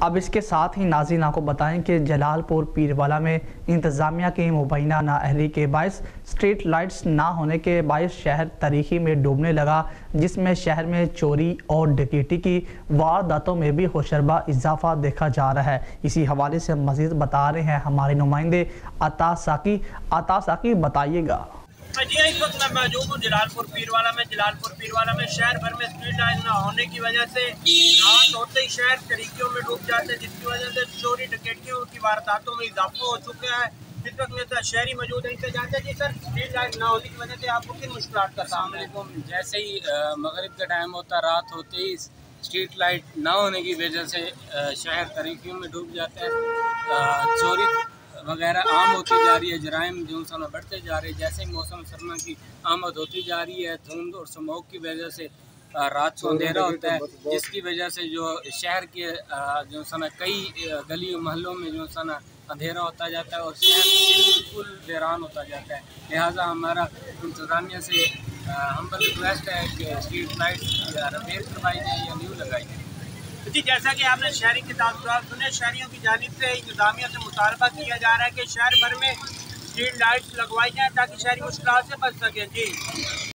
اب اس کے ساتھ ہی ناظرین آپ کو بتائیں کہ جلال پور پیروالا میں انتظامیہ کی مبینہ نااہلی کے باعث اسٹریٹ لائٹس نہ ہونے کے باعث شہر تاریکی میں ڈوبنے لگا، جس میں شہر میں چوری اور ڈکیتی کی وارداتوں میں بھی ہوشربا اضافہ دیکھا جا رہا ہے۔ اسی حوالے سے مزید بتا رہے ہیں ہمارے نمائندے عطا ساقی، بتائیے گا۔ جی اس وقت میں موجود ہوں جلال پور پیروالا میں شہر بھر میں اسٹریٹ لائٹ نہ ہونے کی وجہ سے رات ہوتے ہی شہر تاریکیوں میں ڈوب جاتے ہیں، جس کی وجہ سے چوری ڈکیتیوں کی وارداتوں میں اضافہ ہو چکا ہے۔ اس وقت میرے ساتھ شہری موجود ہیں، ان سے جانتے ہیں جی سر اسٹریٹ لائٹ نہ ہونے کی وجہ سے آپ کو کن مشکلات کا سامنا ہے؟ جیسے ہی مغرب کا ٹائم ہوتا، رات ہوتے ہی اسٹریٹ لائٹ نہ ہونے کی وجہ سے شہر تاریکیوں میں ڈوب جاتے ہیں، چوری وغیرہ عام ہوتی جا رہی ہے، جرائم جو سنا بڑھتے جا رہے ہیں۔ جیسے ہی موسم سرما کی آمد ہوتی جا رہی ہے، دھند اور سموگ کی وجہ سے رات کو اندھیرا ہوتا ہے، جس کی وجہ سے جو شہر کے جو سنا کئی گلی محلوں میں جو سنا اندھیرا ہوتا جاتا ہے اور شہر بالکل ویران ہوتا جاتا ہے۔ لہٰذا ہمارا انتظامیہ سے ہمبل ریکویسٹ ہے کہ اسٹریٹ لائٹ ریپیئر کروائی جائے یا نیو لگائی جائے۔ جی جیسا کہ آپ نے شہری کے تاثرات سنے، شہریوں کی جانب سے انتظامیہ سے مطالبہ کیا جا رہا ہے کہ شہر بھر میں اسٹریٹ لائٹس لگوائی جائیں تاکہ شہری مشکلات سے بچ سکیں۔ جی